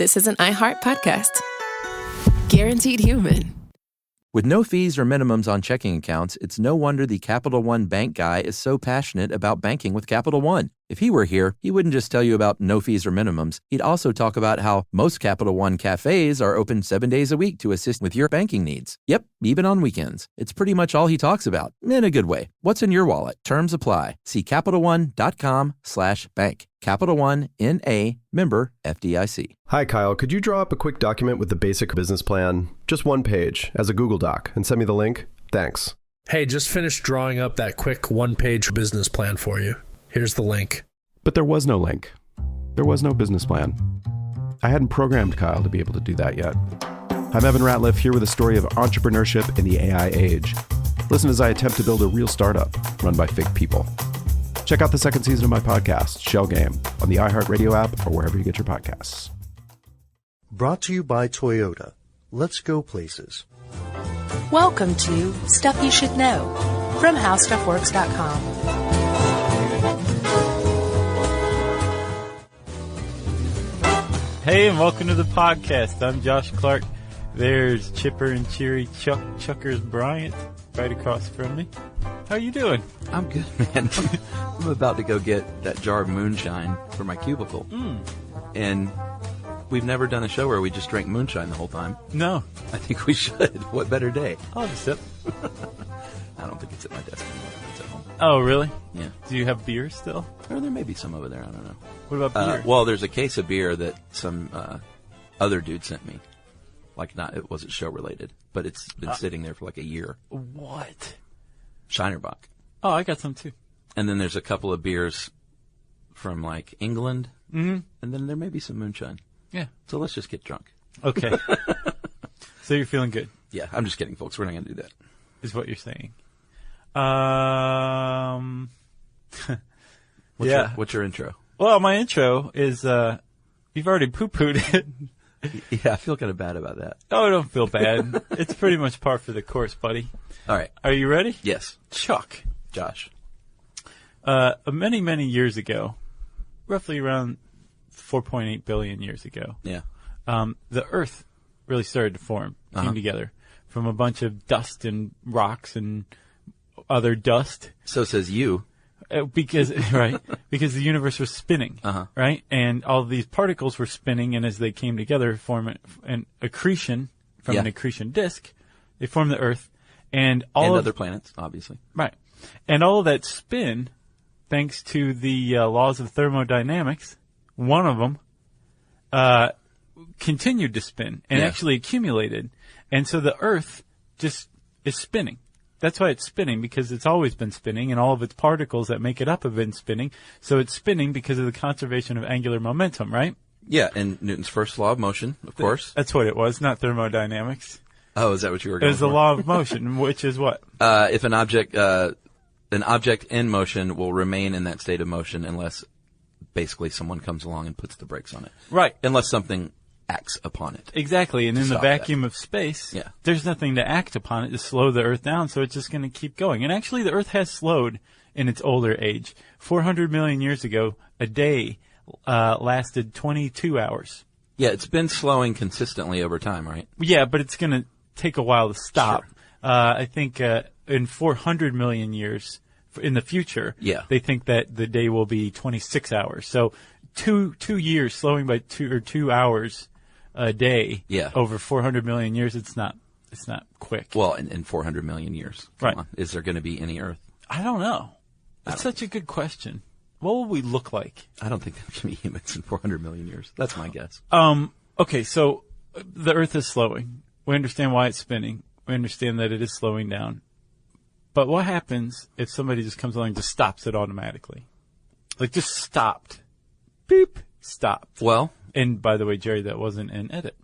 this is an iHeart podcast. Guaranteed Human. With no fees or minimums on checking accounts, it's no wonder the Capital One bank guy is so passionate about banking with Capital One. If he were here, he wouldn't just tell you about no fees or minimums. He'd also talk about how most Capital One cafes are open 7 days a week to assist with your banking needs. Yep, even on weekends. It's pretty much all he talks about, in a good way. What's in your wallet? Terms apply. See CapitalOne.com/bank. Capital One, N.A., member FDIC. Hi, Kyle. Could you draw up a quick document with the basic business plan, just one page, as a Google Doc, and send me the link? Thanks. Hey, just finished drawing up that quick one-page business plan for you. Here's the link. But there was no link. There was no business plan. I hadn't programmed Kyle to be able to do that yet. I'm Evan Ratliff, here with a story of entrepreneurship in the AI age. Listen as I attempt to build a real startup run by fake people. Check out the second season of my podcast, Shell Game, on the iHeartRadio app or wherever you get your podcasts. Brought to you by Toyota. Let's go places. Welcome to Stuff You Should Know from HowStuffWorks.com. Hey, and welcome to the podcast. I'm Josh Clark. There's chipper and cheery Chuckers Bryant right across from me. How you doing? I'm good, man. I'm about to go get that jar of moonshine for my cubicle. And we've never done a show where we just drank moonshine the whole time. No. I think we should. What better day? I'll have a sip. I don't think it's at my desk anymore. It's at home. Oh, really? Yeah. Do you have beer still? Or there may be some over there. I don't know. What about beer? Well, there's a case of beer that some other dude sent me. It wasn't show related, but it's been sitting there for like a year. What? Shinerbach. Oh, I got some too. And then there's a couple of beers from like England. Mm-hmm. And then there may be some moonshine. Yeah. So let's just get drunk. Okay. So you're feeling good? Yeah, I'm just kidding, folks. We're not going to do that. Is what you're saying. What's your intro? Well, my intro is, you've already poo-pooed it. Yeah, I feel kind of bad about that. Oh, don't feel bad. It's pretty much par for the course, buddy. All right. Are you ready? Yes. Chuck. Josh. Many, many years ago, roughly around 4.8 billion years ago, Yeah. the Earth really started to form, came together from a bunch of dust and rocks and other dust. So says you. Because the universe was spinning, right? And all of these particles were spinning, and as they came together, form an accretion from an accretion disk. They formed the Earth, and other planets, obviously. Right. And all of that spin, thanks to the laws of thermodynamics, one of them continued to spin and actually accumulated. And so the Earth just is spinning. That's why it's spinning, because it's always been spinning, and all of its particles that make it up have been spinning. So it's spinning because of the conservation of angular momentum, right? Yeah, and Newton's first law of motion, of course. That's what it was, not thermodynamics. Oh, is that what you were going for? It was the law of motion, which is what? If an object in motion will remain in that state of motion unless basically someone comes along and puts the brakes on it. Right. Unless something acts upon it. Exactly. And in the vacuum of space, there's nothing to act upon it to slow the Earth down, so it's just going to keep going. And actually, the Earth has slowed in its older age. 400 million years ago, a day lasted 22 hours. Yeah, it's been slowing consistently over time, right? Yeah, but it's going to take a while to stop. Sure. I think in 400 million years in the future, they think that the day will be 26 hours. So 2 years slowing by 2 hours a day over 400 million years, it's not quick. Well, in 400 million years. Come on. Is there going to be any Earth? I don't know. That's such a good question. What will we look like? I don't think there can be humans in 400 million years. That's my guess. Okay, so the Earth is slowing. We understand why it's spinning. We understand that it is slowing down. But what happens if somebody just comes along and just stops it automatically? Like, just stopped. Beep. Stopped. Well. And by the way, Jerry, that wasn't an edit.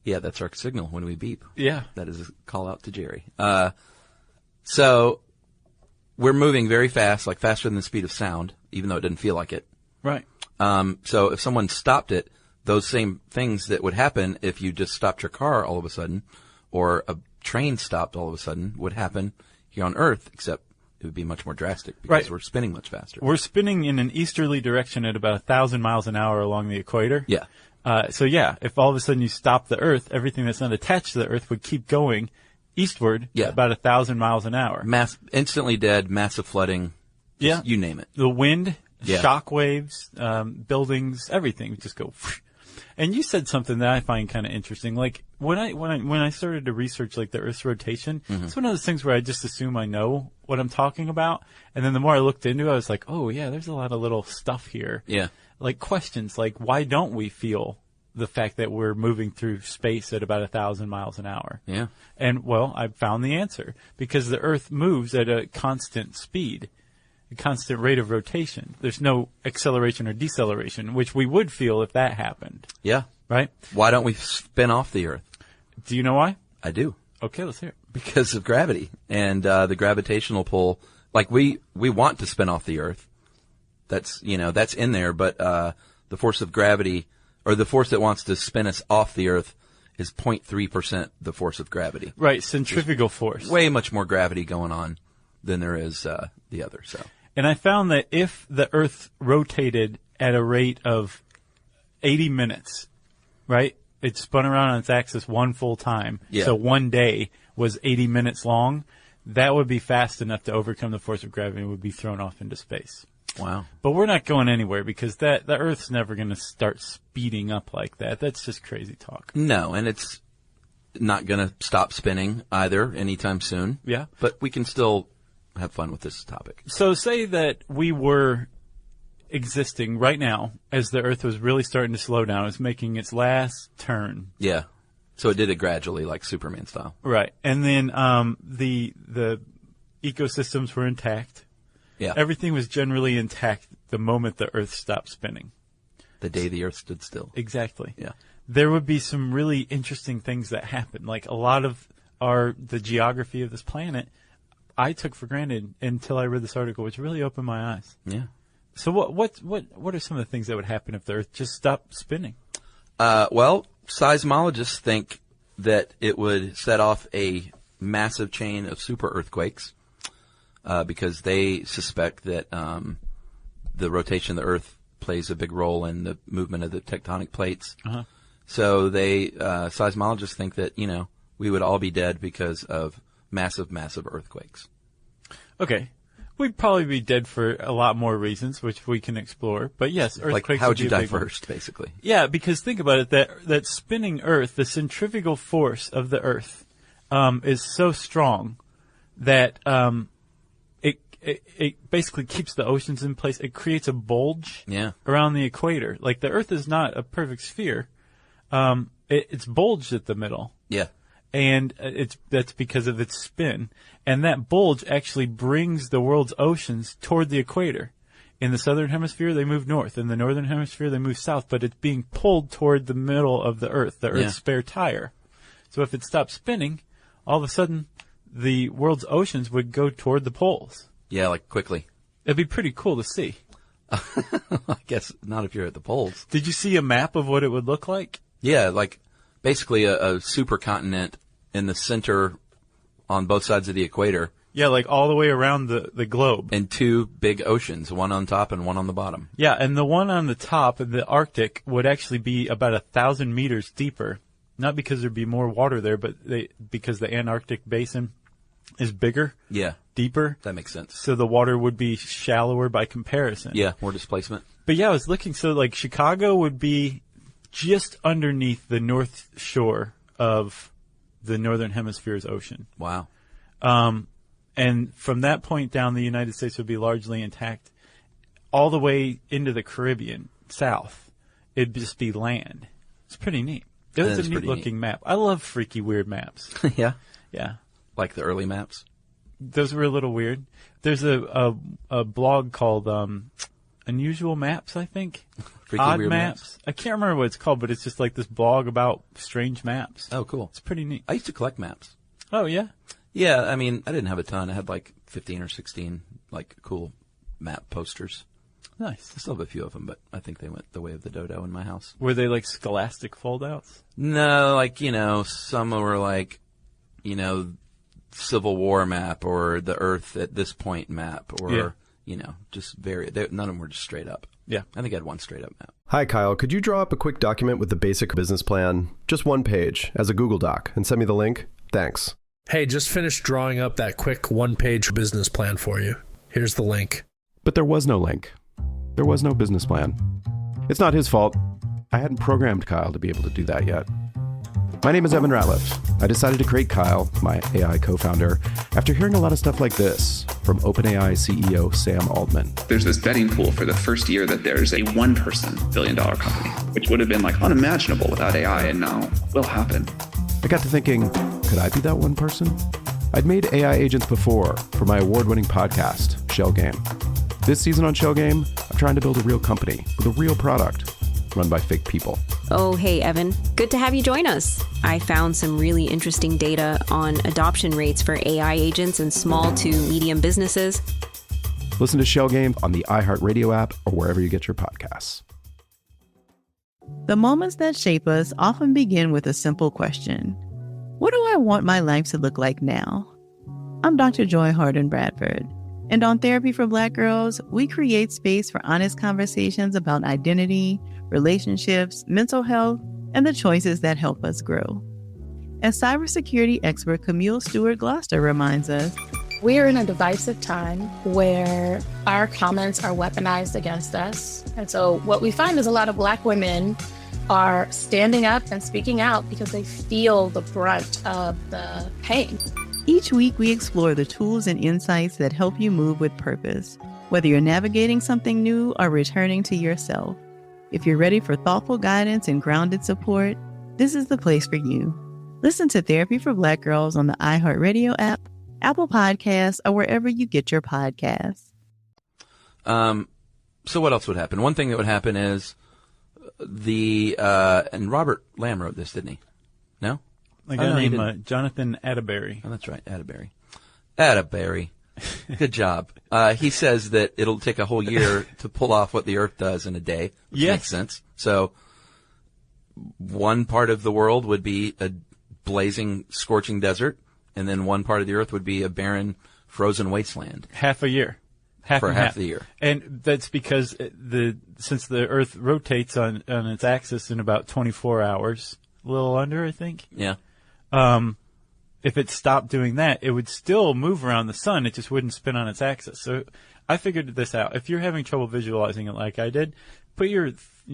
Yeah, that's our signal when we beep. Yeah. That is a call out to Jerry. So we're moving very fast, like faster than the speed of sound, even though it didn't feel like it. Right. So if someone stopped it, those same things that would happen if you just stopped your car all of a sudden, or a train stopped all of a sudden, would happen here on Earth, except it would be much more drastic because we're spinning much faster. We're spinning in an easterly direction at about 1,000 miles an hour along the equator. Yeah. So yeah, if all of a sudden you stop the Earth, everything that's not attached to the Earth would keep going eastward at about 1,000 miles an hour. Instantly dead, massive flooding. Yeah. You name it. The wind, shock waves, buildings, everything would just go. And you said something that I find kind of interesting. Like when I started to research like the Earth's rotation, it's one of those things where I just assume I know what I'm talking about. And then the more I looked into it, I was like, oh yeah, there's a lot of little stuff here. Yeah. Like questions like, why don't we feel the fact that we're moving through space at about 1,000 miles an hour? Yeah. And well, I found the answer. Because the Earth moves at a constant speed, a constant rate of rotation. There's no acceleration or deceleration, which we would feel if that happened. Yeah. Right? Why don't we spin off the Earth? Do you know why? I do. Okay, let's hear it. Because of gravity and the gravitational pull. Like we want to spin off the Earth. That's in there, but the force of gravity, or the force that wants to spin us off the Earth, is 0.3% the force of gravity. Right, centrifugal force. Way much more gravity going on than there is the other. So. And I found that if the Earth rotated at a rate of 80 minutes, right? It spun around on its axis one full time. Yeah. So one day was 80 minutes long. That would be fast enough to overcome the force of gravity and would be thrown off into space. Wow. But we're not going anywhere because the Earth's never going to start speeding up like that. That's just crazy talk. No, and it's not going to stop spinning either anytime soon. Yeah. But we can still have fun with this topic. So say that we were existing right now as the Earth was really starting to slow down. It was making its last turn. Yeah. So it did it gradually, like Superman style. Right. And then the ecosystems were intact. Yeah. Everything was generally intact the moment the Earth stopped spinning. The day the Earth stood still. Exactly. Yeah. There would be some really interesting things that happen. Like a lot of the geography of this planet, I took for granted until I read this article, which really opened my eyes. Yeah. So what are some of the things that would happen if the Earth just stopped spinning? Well, seismologists think that it would set off a massive chain of super earthquakes because they suspect that the rotation of the Earth plays a big role in the movement of the tectonic plates. Uh-huh. So seismologists think that, we would all be dead because of massive, massive earthquakes. Okay. We'd probably be dead for a lot more reasons, which we can explore. But yes, earthquakes. Like, how would you die big one. first, basically? Yeah, because think about it, that spinning Earth, the centrifugal force of the Earth, is so strong that it basically keeps the oceans in place. It creates a bulge around the equator. Like the Earth is not a perfect sphere. It's bulged at the middle. Yeah. And that's because of its spin. And that bulge actually brings the world's oceans toward the equator. In the southern hemisphere, they move north. In the northern hemisphere, they move south. But it's being pulled toward the middle of the Earth, the Earth's spare tire. So if it stopped spinning, all of a sudden, the world's oceans would go toward the poles. Yeah, like quickly. It'd be pretty cool to see. I guess not if you're at the poles. Did you see a map of what it would look like? Yeah, like basically a supercontinent in the center on both sides of the equator. Yeah, like all the way around the globe. And two big oceans, one on top and one on the bottom. Yeah, and the one on the top, the Arctic, would actually be about 1,000 meters deeper. Not because there'd be more water there, but because the Antarctic basin is bigger. Yeah. Deeper. That makes sense. So the water would be shallower by comparison. Yeah, more displacement. But yeah, I was looking, so like Chicago would be just underneath the north shore of the northern hemisphere's ocean. Wow. And from that point down, the United States would be largely intact. All the way into the Caribbean, south, it'd just be land. It's pretty neat. It was a neat-looking map. I love freaky, weird maps. Yeah? Yeah. Like the early maps? Those were a little weird. There's a blog called Unusual Maps, I think. Freaky, Odd weird maps. I can't remember what it's called, but it's just like this blog about strange maps. Oh, cool. It's pretty neat. I used to collect maps. Oh, yeah? Yeah, I mean, I didn't have a ton. I had like 15 or 16 like cool map posters. Nice. I still have a few of them, but I think they went the way of the dodo in my house. Were they like scholastic foldouts? No, like, some were like, Civil War map or the Earth at this point map or, just none of them were just straight up. Yeah, I think I had one straight up map. Hi, Kyle. Could you draw up a quick document with the basic business plan, just one page, as a Google Doc, and send me the link? Thanks. Hey, just finished drawing up that quick one-page business plan for you. Here's the link. But there was no link. There was no business plan. It's not his fault. I hadn't programmed Kyle to be able to do that yet. My name is Evan Ratliff. I decided to create Kyle, my AI co-founder, after hearing a lot of stuff like this from OpenAI CEO Sam Altman. There's this betting pool for the first year that there's a one-person billion-dollar company, which would have been like unimaginable without AI, and now will happen. I got to thinking, could I be that one person? I'd made AI agents before for my award-winning podcast, Shell Game. This season on Shell Game, I'm trying to build a real company with a real product run by fake people. Oh, hey, Evan. Good to have you join us. I found some really interesting data on adoption rates for AI agents in small to medium businesses. Listen to Shell Game on the iHeartRadio app or wherever you get your podcasts. The moments that shape us often begin with a simple question. What do I want my life to look like now? I'm Dr. Joy Harden Bradford, and on Therapy for Black Girls, we create space for honest conversations about identity, relationships, mental health, and the choices that help us grow. As cybersecurity expert Camille Stewart Gloucester reminds us, we are in a divisive time where our comments are weaponized against us. And so what we find is a lot of Black women are standing up and speaking out because they feel the brunt of the pain. Each week we explore the tools and insights that help you move with purpose, whether you're navigating something new or returning to yourself. If you're ready for thoughtful guidance and grounded support, this is the place for you. Listen to Therapy for Black Girls on the iHeartRadio app, Apple Podcasts, or wherever you get your podcasts. So what else would happen? One thing that would happen is and Robert Lamb wrote this, didn't he? No? A guy named Jonathan Atterbury. Oh, that's right, Atterbury. Atterbury. Good job. He says that it'll take a whole year to pull off what the Earth does in a day, which makes sense. So one part of the world would be a blazing, scorching desert, and then one part of the Earth would be a barren, frozen wasteland. Half a year. Half the year. And that's because since the Earth rotates on its axis in about 24 hours, a little under, I think. Yeah. If it stopped doing that, it would still move around the sun. It just wouldn't spin on its axis. So I figured this out. If you're having trouble visualizing it like I did, put your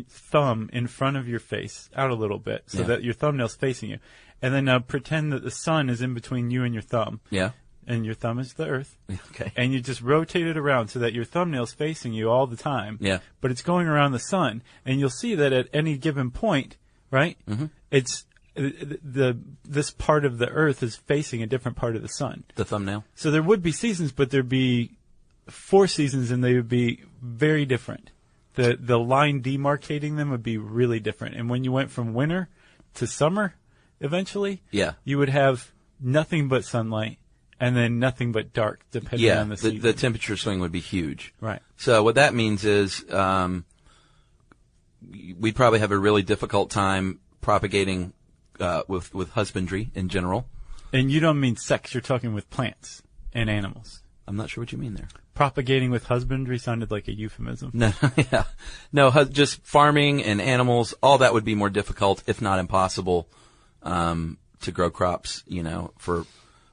thumb in front of your face out a little bit so that your thumbnail's facing you. And then pretend that the sun is in between you and your thumb. Yeah. And your thumb is the Earth. Okay. And you just rotate it around so that your thumbnail's facing you all the time. Yeah. But it's going around the sun. And you'll see that at any given point, right? Mm-hmm. It's this part of the Earth is facing a different part of the sun. The thumbnail. So there would be seasons, but there'd be 4 seasons, and they would be very different. The line demarcating them would be really different. And when you went from winter to summer, eventually, you would have nothing but sunlight and then nothing but dark, depending on the season. The temperature swing would be huge. Right. So what that means is we'd probably have a really difficult time propagating with husbandry in general. And you don't mean sex. You're talking with plants and animals. I'm not sure what you mean there. Propagating with husbandry sounded like a euphemism. No, just farming and animals, all that would be more difficult, if not impossible, to grow crops,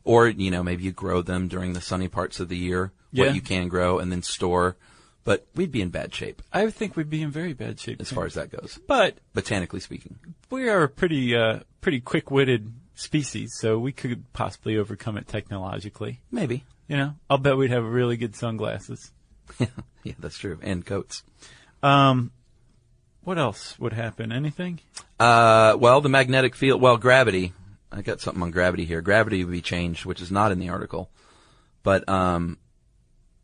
or maybe you grow them during the sunny parts of the year, what you can grow, and then store. But we'd be in bad shape. I would think we'd be in very bad shape as far as that goes. But botanically speaking, we are a pretty quick-witted species, so we could possibly overcome it technologically. Maybe. I'll bet we'd have really good sunglasses. Yeah, that's true, and coats. What else would happen? Anything? Well, the magnetic field. Well, gravity. I got something on gravity here. Gravity would be changed, which is not in the article, but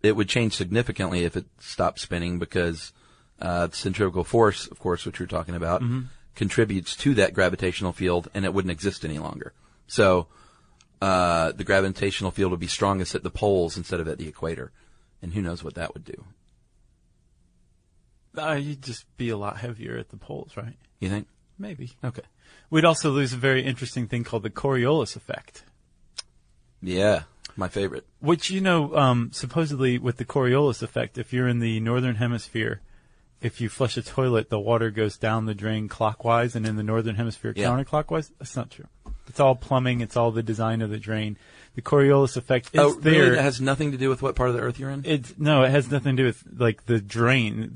it would change significantly if it stopped spinning because centrifugal force, of course, which you're talking about, contributes to that gravitational field, and it wouldn't exist any longer. So the gravitational field would be strongest at the poles instead of at the equator, and who knows what that would do. You'd just be a lot heavier at the poles, right? You think? Maybe. Okay. We'd also lose a very interesting thing called the Coriolis effect. Yeah, my favorite. Which, supposedly with the Coriolis effect, if you're in the northern hemisphere, if you flush a toilet, the water goes down the drain clockwise and in the northern hemisphere counterclockwise. That's not true. It's all plumbing. It's all the design of the drain. The Coriolis effect is there. Really? It has nothing to do with what part of the Earth you're in? No, it has nothing to do with like the drain.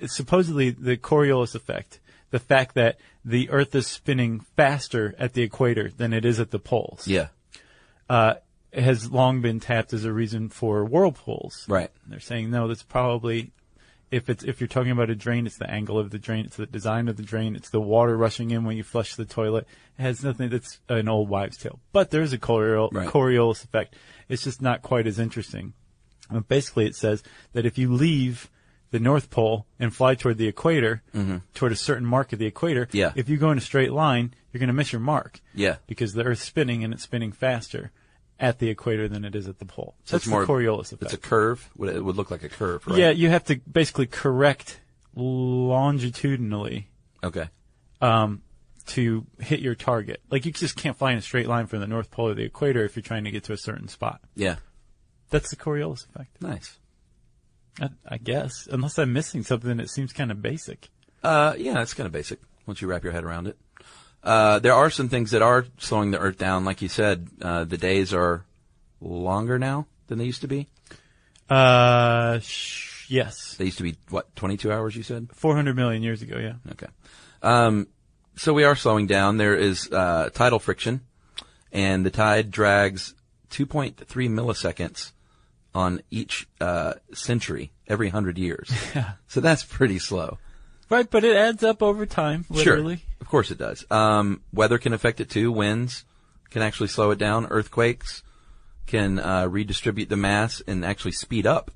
Supposedly the Coriolis effect, the fact that the Earth is spinning faster at the equator than it is at the poles. Yeah. Has long been tapped as a reason for whirlpools. Right. They're saying no, that's probably if you're talking about a drain, it's the angle of the drain, it's the design of the drain, it's the water rushing in when you flush the toilet. It has nothing. That's an old wives' tale. But there's a Coriolis effect. It's just not quite as interesting. Basically, it says that if you leave the North Pole and fly toward the equator, toward a certain mark of the equator, if you go in a straight line, you're going to miss your mark. Yeah. Because the Earth's spinning and it's spinning faster at the equator than it is at the pole. So that's the Coriolis effect. It's a curve? It would look like a curve, right? Yeah, you have to basically correct longitudinally. Okay. To hit your target. Like, you just can't fly in a straight line from the North Pole to the equator if you're trying to get to a certain spot. Yeah. That's the Coriolis effect. Nice. I guess. Unless I'm missing something that seems kind of basic. Yeah, it's kind of basic once you wrap your head around it. There are some things that are slowing the Earth down. Like you said, the days are longer now than they used to be? Yes. They used to be, 22 hours, you said? 400 million years ago, yeah. Okay. So we are slowing down. There is tidal friction, and the tide drags 2.3 milliseconds on each century every 100 years. Yeah. So that's pretty slow. Right, but it adds up over time, literally. Sure. Of course it does. Weather can affect it too. Winds can actually slow it down. Earthquakes can redistribute the mass and actually speed up.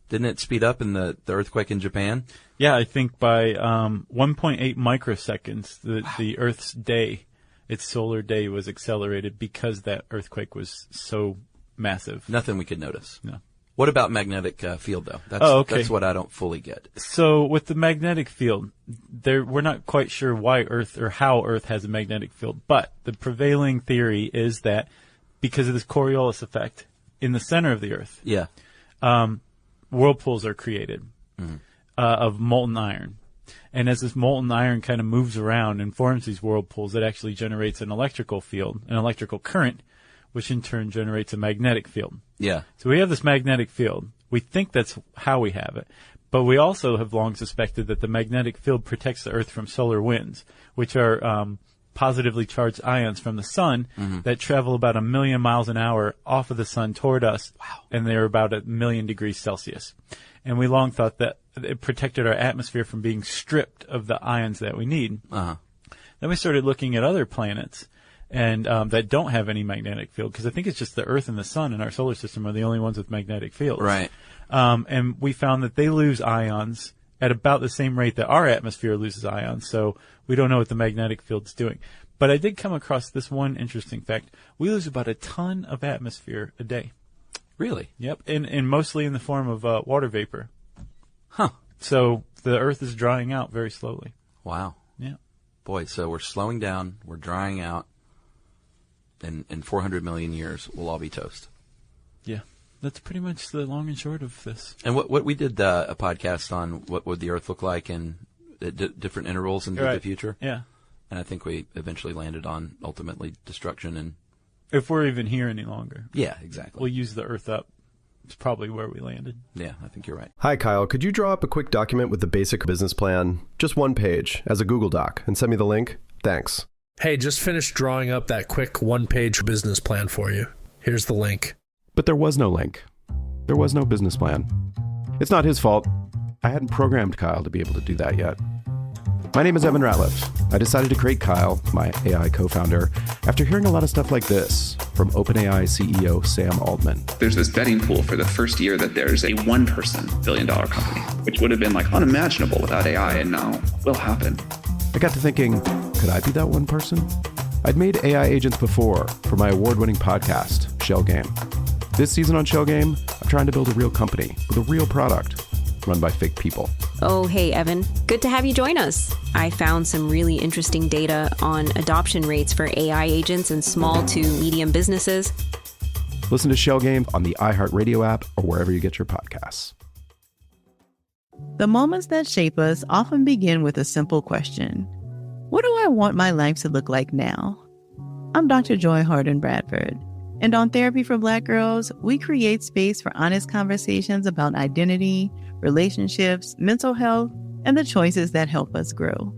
Didn't it speed up in the earthquake in Japan? Yeah, I think by 1.8 microseconds, the Earth's day, its solar day, was accelerated because that earthquake was so massive. Nothing we could notice. No. What about magnetic field, though? That's what I don't fully get. So with the magnetic field, we're not quite sure why Earth or how Earth has a magnetic field, but the prevailing theory is that because of this Coriolis effect in the center of the Earth, whirlpools are created of molten iron. And as this molten iron kind of moves around and forms these whirlpools, it actually generates an electrical field, an electrical current, which in turn generates a magnetic field. Yeah. So we have this magnetic field. We think that's how we have it. But we also have long suspected that the magnetic field protects the Earth from solar winds, which are positively charged ions from the sun that travel about 1 million miles an hour off of the sun toward us. Wow. And they're about 1 million degrees Celsius. And we long thought that it protected our atmosphere from being stripped of the ions that we need. Uh-huh. Then we started looking at other planets and that don't have any magnetic field, because I think it's just the Earth and the sun in our solar system are the only ones with magnetic fields. Right. And we found that they lose ions at about the same rate that our atmosphere loses ions, so we don't know what the magnetic field's doing. But I did come across this one interesting fact. We lose about a ton of atmosphere a day. Really? Yep, and mostly in the form of water vapor. Huh. So the Earth is drying out very slowly. Wow. Yeah. Boy, so we're slowing down, we're drying out, and in 400 million years, we'll all be toast. Yeah. That's pretty much the long and short of this. And what we did a podcast on what would the Earth look like in different intervals into the future. Yeah. And I think we eventually landed on ultimately destruction and... If we're even here any longer. Yeah, exactly. We'll use the Earth up. It's probably where we landed. Yeah, I think you're right. Hi, Kyle. Could you draw up a quick document with the basic business plan, just one page, as a Google Doc, and send me the link? Thanks. Hey, just finished drawing up that quick one-page business plan for you. Here's the link. But there was no link. There was no business plan. It's not his fault. I hadn't programmed Kyle to be able to do that yet. My name is Evan Ratliff. I decided to create Kyle, my AI co-founder, after hearing a lot of stuff like this from OpenAI CEO Sam Altman. There's this betting pool for the first year that there's a one-person billion-dollar company, which would have been like unimaginable without AI, and now will happen. I got to thinking, could I be that one person? I'd made AI agents before for my award-winning podcast, Shell Game. This season on Shell Game, I'm trying to build a real company with a real product run by fake people. Oh, hey, Evan. Good to have you join us. I found some really interesting data on adoption rates for AI agents in small to medium businesses. Listen to Shell Game on the iHeartRadio app or wherever you get your podcasts. The moments that shape us often begin with a simple question. What do I want my life to look like now? I'm Dr. Joy Harden Bradford, and on Therapy for Black Girls, we create space for honest conversations about identity, relationships, mental health, and the choices that help us grow.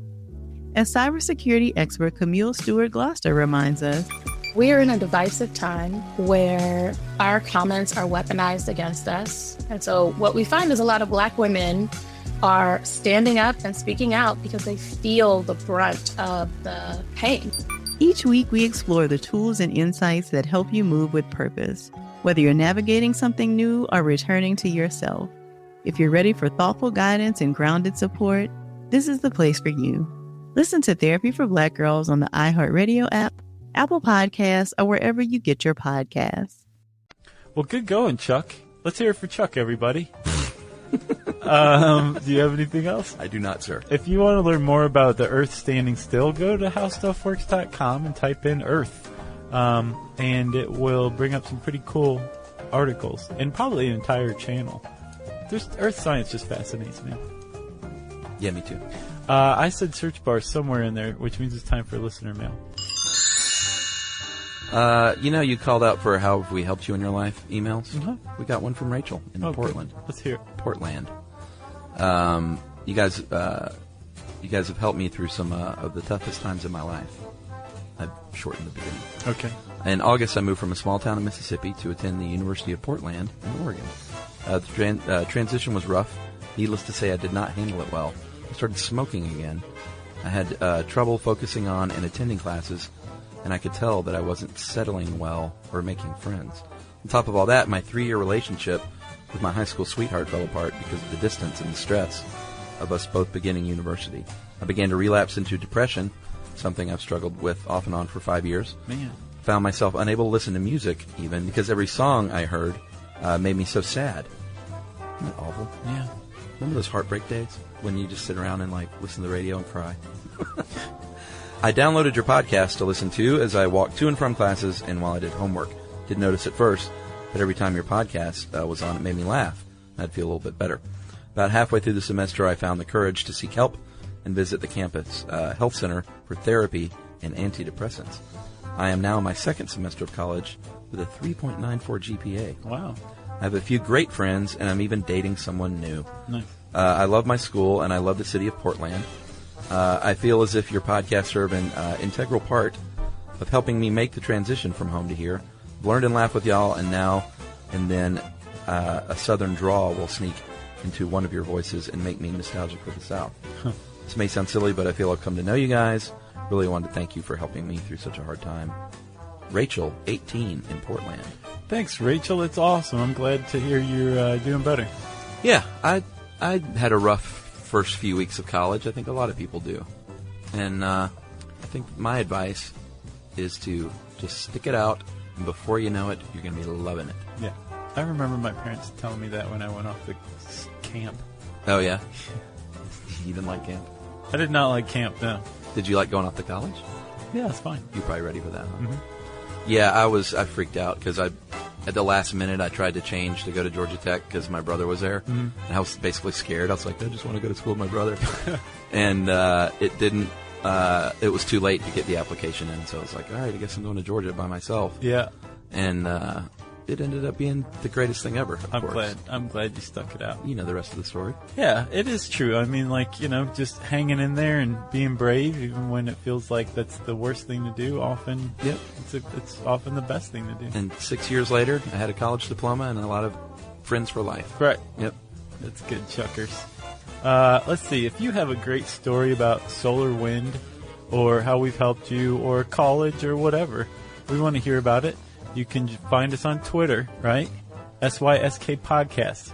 As cybersecurity expert Camille Stewart-Gloucester reminds us, we are in a divisive time where our comments are weaponized against us. And so what we find is a lot of Black women are standing up and speaking out because they feel the brunt of the pain. Each week we explore the tools and insights that help you move with purpose, whether you're navigating something new or returning to yourself. If you're ready for thoughtful guidance and grounded support, this is the place for you. Listen to Therapy for Black Girls on the iHeartRadio app, Apple Podcasts, or wherever you get your podcasts. Well, good going, Chuck. Let's hear it for Chuck, everybody. Do you have anything else? I do not, sir. If you want to learn more about the Earth standing still, go to howstuffworks.com and type in Earth. And it will bring up some pretty cool articles and probably an entire channel. Earth science just fascinates me. Yeah, me too. I said search bar somewhere in there, which means it's time for listener mail. You called out for how have we helped you in your life emails. Mm-hmm. We got one from Rachel in Portland. Good. Let's hear it. Portland. You guys have helped me through some of the toughest times in my life. I've shortened the beginning. Okay. In August, I moved from a small town in Mississippi to attend the University of Portland in Oregon. The transition was rough. Needless to say, I did not handle it well. I started smoking again. I had trouble focusing on and attending classes, and I could tell that I wasn't settling well or making friends. On top of all that, my 3-year relationship with my high school sweetheart fell apart because of the distance and the stress of us both beginning university. I began to relapse into depression, something I've struggled with off and on for 5 years. Man. Found myself unable to listen to music, even, because every song I heard made me so sad. Isn't that awful? Yeah. Remember those heartbreak days when you just sit around and listen to the radio and cry? I downloaded your podcast to listen to as I walked to and from classes and while I did homework. Didn't notice at first, but every time your podcast was on, it made me laugh. I'd feel a little bit better. About halfway through the semester, I found the courage to seek help and visit the campus health center for therapy and antidepressants. I am now in my second semester of college with a 3.94 GPA. Wow. I have a few great friends, and I'm even dating someone new. Nice. I love my school, and I love the city of Portland. I feel as if your podcast serve an integral part of helping me make the transition from home to here. I've learned and laughed with y'all, and now and then a southern drawl will sneak into one of your voices and make me nostalgic for the South. This may sound silly, but I feel I've come to know you guys. Really wanted to thank you for helping me through such a hard time. Rachel, 18, in Portland. Thanks, Rachel. It's awesome. I'm glad to hear you're doing better. Yeah, I had a rough first few weeks of college. I think a lot of people do. And I think my advice is to just stick it out, and before you know it, you're going to be loving it. Yeah. I remember my parents telling me that when I went off the camp. Oh, yeah? You didn't like camp? I did not like camp, no. Did you like going off to college? Yeah, it's fine. You're probably ready for that, huh? Mm-hmm. Yeah, I freaked out because at the last minute I tried to change to go to Georgia Tech because my brother was there, and I was basically scared. I was like, I just want to go to school with my brother, and it didn't. It was too late to get the application in, so I was like, all right, I guess I'm going to Georgia by myself. Yeah, and it ended up being the greatest thing ever. I'm glad you stuck it out. You know the rest of the story. Yeah, it is true. I mean, just hanging in there and being brave, even when it feels like that's the worst thing to do. Often, yep, it's often the best thing to do. And 6 years later, I had a college diploma and a lot of friends for life. Right. Yep. That's good, Chuckers. Let's see. If you have a great story about solar wind, or how we've helped you, or college, or whatever, we want to hear about it. You can find us on Twitter, right? SYSK Podcast.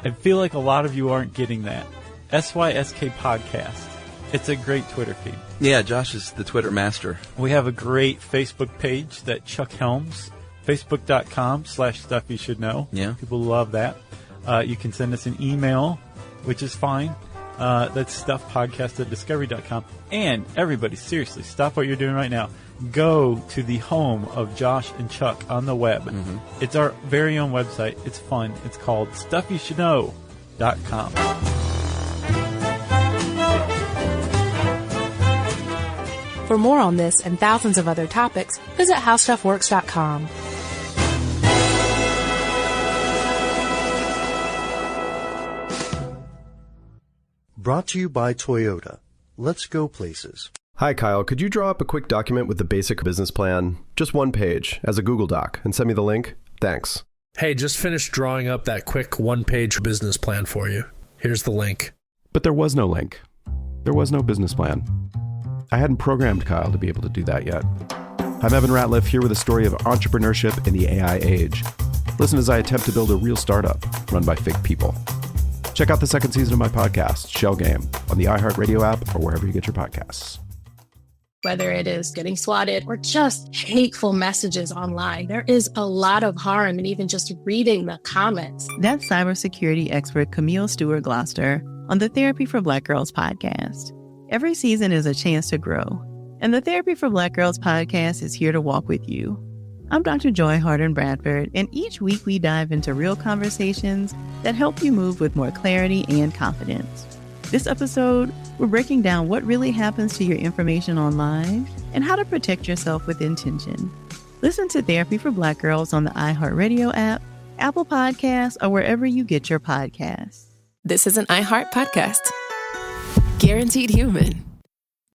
I feel like a lot of you aren't getting that. SYSK Podcast. It's a great Twitter feed. Yeah, Josh is the Twitter master. We have a great Facebook page that Chuck helms. Facebook.com/Stuff You Should Know. Yeah. People love that. You can send us an email, which is fine. That's stuffpodcast@discovery.com. And everybody, seriously, stop what you're doing right now. Go to the home of Josh and Chuck on the web. Mm-hmm. It's our very own website. It's fun. It's called StuffYouShouldKnow.com. For more on this and thousands of other topics, visit howstuffworks.com. Brought to you by Toyota. Let's go places. Hi, Kyle. Could you draw up a quick document with the basic business plan, just one page, as a Google Doc, and send me the link? Thanks. Hey, just finished drawing up that quick one-page business plan for you. Here's the link. But there was no link. There was no business plan. I hadn't programmed Kyle to be able to do that yet. I'm Evan Ratliff, here with a story of entrepreneurship in the AI age. Listen as I attempt to build a real startup run by fake people. Check out the second season of my podcast, Shell Game, on the iHeartRadio app or wherever you get your podcasts. Whether it is getting swatted or just hateful messages online, there is a lot of harm in even just reading the comments. That's cybersecurity expert Camille Stewart-Gloucester on the Therapy for Black Girls podcast. Every season is a chance to grow, and the Therapy for Black Girls podcast is here to walk with you. I'm Dr. Joy Harden Bradford, and each week we dive into real conversations that help you move with more clarity and confidence. This episode, we're breaking down what really happens to your information online and how to protect yourself with intention. Listen to Therapy for Black Girls on the iHeartRadio app, Apple Podcasts, or wherever you get your podcasts. This is an iHeart podcast. Guaranteed Human.